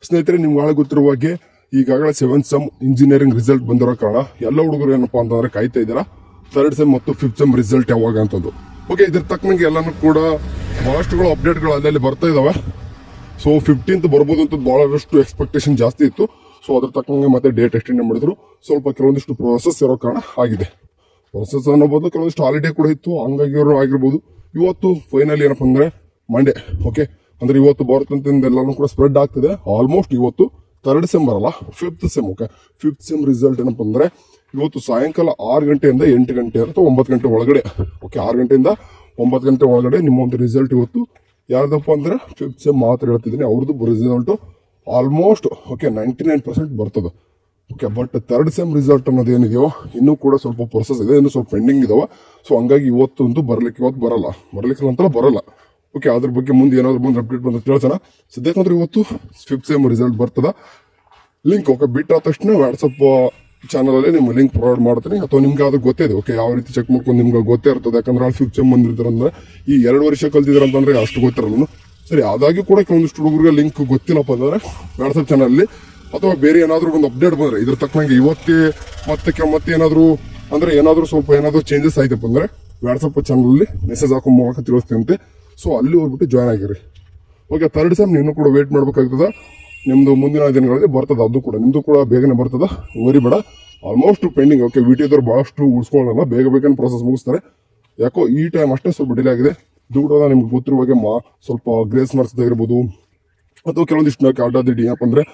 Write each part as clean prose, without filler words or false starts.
ಸ್ನೇಹಿತರೆ, ನಿಮ್ಗೆ ಆಳ ಗೊತ್ತಿರುವ ಹಾಗೆ ಈಗಾಗಲೇ 7th ಸೆಮ್ ಇಂಜಿನಿಯರಿಂಗ್ ರಿಸಲ್ಟ್ ಬಂದಿರೋ ಕಾರಣ ಎಲ್ಲ ಹುಡುಗರು ಏನಪ್ಪಾ ಅಂತಂದ್ರೆ ಕಾಯ್ತಾ ಇದ್ದೀರಾ 3rd ಸೆಮ್ ಮತ್ತು 5th ಸೆಮ್ ರಿಸಲ್ಟ್ ಯಾವಾಗ ಅಂತದ್ದು. ಓಕೆ, ಇದ್ರ ತಕ್ಕನಂಗೆ ಎಲ್ಲಾನು ಕೂಡ ಬಹಳಷ್ಟುಗಳು ಅಪ್ಡೇಟ್ಗಳು ಅಲ್ಲಲ್ಲಿ ಬರ್ತಾ ಇದಾವೆ. ಸೊ 15th ಬರ್ಬೋದು ಅಂತ ಬಹಳಷ್ಟು ಎಕ್ಸ್ಪೆಕ್ಟೇಷನ್ ಜಾಸ್ತಿ ಇತ್ತು. ಸೊ ಅದ್ರ ತಕ್ಕಂಗೆ ಮತ್ತೆ ಡೇಟ್ ಎಕ್ಸ್ಟೆಂಡ್ ಮಾಡಿದ್ರು. ಸ್ವಲ್ಪ ಕೆಲವೊಂದಿಷ್ಟು ಪ್ರೊಸೆಸ್ ಇರೋ ಕಾರಣ ಆಗಿದೆ. ಪ್ರೊಸೆಸ್ ಅನ್ನೋಬಹುದು ಕೆಲವೊಂದಿಷ್ಟು ಹಾಲಿಡೇ ಕೂಡ ಇತ್ತು, ಹಂಗಾಗಿ ಆಗಿರ್ಬೋದು. ಇವತ್ತು ಫೈನಲ್ ಏನಪ್ಪಾ ಅಂದ್ರೆ ಮಂಡೇ. ಓಕೆ, ಅಂದ್ರೆ ಇವತ್ತು ಬರುತ್ತಂತ ಎಲ್ಲಾನು ಕೂಡ ಸ್ಪ್ರೆಡ್ ಆಗ್ತಿದೆ. ಆಲ್ಮೋಸ್ಟ್ ಇವತ್ತು 3rd ಸೆಮ್ ಬರಲ್ಲ, 5th sem. Okay, 5th sem result ಏನಪ್ಪಾ ಅಂದ್ರೆ ಇವತ್ತು ಸಾಯಂಕಾಲ 6 ಗಂಟೆಯಿಂದ 8 ಗಂಟೆ ಅಥವಾ 9 ಗಂಟೆ ಒಳಗಡೆ. ಓಕೆ, 6 ಗಂಟೆಯಿಂದ 9 ಗಂಟೆ ಒಳಗಡೆ ನಿಮ್ಮ ಒಂದು ರಿಸಲ್ಟ್ ಇವತ್ತು ಯಾರ್ದಪ್ಪ ಅಂದ್ರೆ 5th ಸೆಮ್ ಮಾತ್ರ ಹೇಳ್ತಿದ್ದೀನಿ, ಅವ್ರದ್ದು ರಿಸಲ್ಟ್ ಆಲ್ಮೋಸ್ಟ್ ಓಕೆ 99% ಬರ್ತದೆ. Okay, but 3rd sem result ಅನ್ನೋದು ಏನಿದೆಯೋ ಇನ್ನೂ ಕೂಡ ಸ್ವಲ್ಪ ಪ್ರೊಸೆಸ್ ಇದೆ, ಇನ್ನೂ ಸ್ವಲ್ಪ ಪೆಂಡಿಂಗ್ ಇದಾವೆ. ಸೊ ಹಂಗಾಗಿ ಇವತ್ತು ಬರ್ಲಿಕ್ಕೆ ಅಂತ ಬರಲ್ಲ. ಓಕೆ, ಅದ್ರ ಬಗ್ಗೆ ಮುಂದೆ ಏನಾದ್ರು ಬಂದು ಅಪ್ಡೇಟ್ ಬಂದು ತಿಳಿಸೋಣ. ಸದ್ಯಕ್ಕಂದ್ರೆ ಇವತ್ತು 5th ಸೆಮ್ ರಿಸಲ್ಟ್ ಬರ್ತದ. ಲಿಂಕ್ ಓಕೆ ಬಿಟ್ಟ ತಕ್ಷಣ ವಾಟ್ಸಪ್ ಚಾನಲ್ ಅಲ್ಲಿ ನಿಮ್ಗೆ ಲಿಂಕ್ ಪ್ರೊವೈಡ್ ಮಾಡ್ತೀನಿ. ಅಥವಾ ನಿಮ್ಗೆ ಅದು ಗೊತ್ತೇ ಇದೆ. ಓಕೆ, ಯಾವ ರೀತಿ ಚೆಕ್ ಮಾಡ್ಕೊಂಡು ನಿಮ್ಗೆ ಗೊತ್ತೇ ಇರ್ತದೆ. ಯಾಕಂದ್ರೆ 5th ಸೆಮ್ ಬಂದಿರ್ತಾರಂದ್ರೆ ಈ 2 ವರ್ಷ ಕಲ್ತಿದ್ರ ಅಂತಂದ್ರೆ ಅಷ್ಟು ಗೊತ್ತಿರಲ್ಲ. ಸರಿ, ಆದಾಗಿ ಕೂಡ ಕೆಲವೊಂದಿಷ್ಟು ಹುಡುಗರಿಗೆ ಲಿಂಕ್ ಗೊತ್ತಿಲ್ಲಪ್ಪ ಅಂದ್ರೆ ವಾಟ್ಸಪ್ ಚಾನಲ್ ಅಲ್ಲಿ ಅಥವಾ ಬೇರೆ ಏನಾದ್ರು ಒಂದು ಅಪ್ಡೇಟ್ ಬಂದ್ರೆ ಇದ್ರ ತಕ್ಕಂಗೆ ಇವತ್ತೇ ಮತ್ತೆ ಏನಾದ್ರು ಸ್ವಲ್ಪ ಏನಾದ್ರು ಚೇಂಜಸ್ ಆಯ್ತಪ್ಪ ಅಂದ್ರೆ ವಾಟ್ಸಪ್ ಚಾನಲ್ ಅಲ್ಲಿ ಮೆಸೇಜ್ ಹಾಕೋ ಮೂಲಕ ತಿಳಿಸ್ತೀನಂತೆ. ಸೊ ಅಲ್ಲಿ ಹೋಗ್ಬಿಟ್ಟು ಜಾಯ್ನ್ ಆಗಿರಿ. ಓಕೆ, 3rd ಸೆಮ್ ನೀನು ಕೂಡ ವೇಟ್ ಮಾಡ್ಬೇಕಾಗ್ತದ. ನಿಮ್ದು ಮುಂದಿನ ದಿನಗಳಲ್ಲಿ ಬರ್ತದ, ಅದು ಕೂಡ ನಿಮ್ದು ಕೂಡ ಬೇಗನೆ ಬರ್ತದ, ವರಿ ಬೇಡ. Almost pending. ಓಕೆ, ವಿಟಿದವ್ರು ಬಹಳಷ್ಟು ಉಳಿಸ್ಕೊಳ್ಳಲ್ಲ, ಬೇಗನೆ ಪ್ರೊಸೆಸ್ ಮುಗಿಸ್ತಾರೆ. ಯಾಕೋ ಈ ಟೈಮ್ ಅಷ್ಟೇ ಸ್ವಲ್ಪ ಡಿಲೇ ಆಗಿದೆ. ದುಡ್ಡೋದ ನಿಮ್ಗೆ ಗೊತ್ತಿರುವಾಗೆ ಸ್ವಲ್ಪ ಗ್ರೇಸ್ ಮಾರ್ಕ್ಸ್ ಆಗಿರ್ಬೋದು ಅಥವಾ ಕೆಲವೊಂದಿಷ್ಟು ಅಡ್ಡಾದಿಡ್ಡಿ ಏನಪ್ಪ ಅಂದ್ರೆ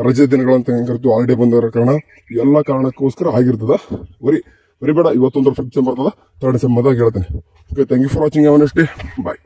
ರಜೆ ದಿನಗಳಂತ ಹೆಂಗಿರ್ತೀವಿ, ಹಾಲಿಡೇ ಬಂದಿರೋ ಕಾರಣ ಎಲ್ಲ ಕಾರಣಕ್ಕೋಸ್ಕರ ಆಗಿರ್ತದ. ವರಿ ಬೇಡ. ಇವತ್ತೊಂದು 5th ಸೆಮ್ ಬರ್ತದ, 3rd ಸೆಮ್ ಅದಾಗ ಹೇಳ್ತೇನೆ. Okay, thank you for watching. ಅವನಷ್ಟೇ ಬಾಯ್.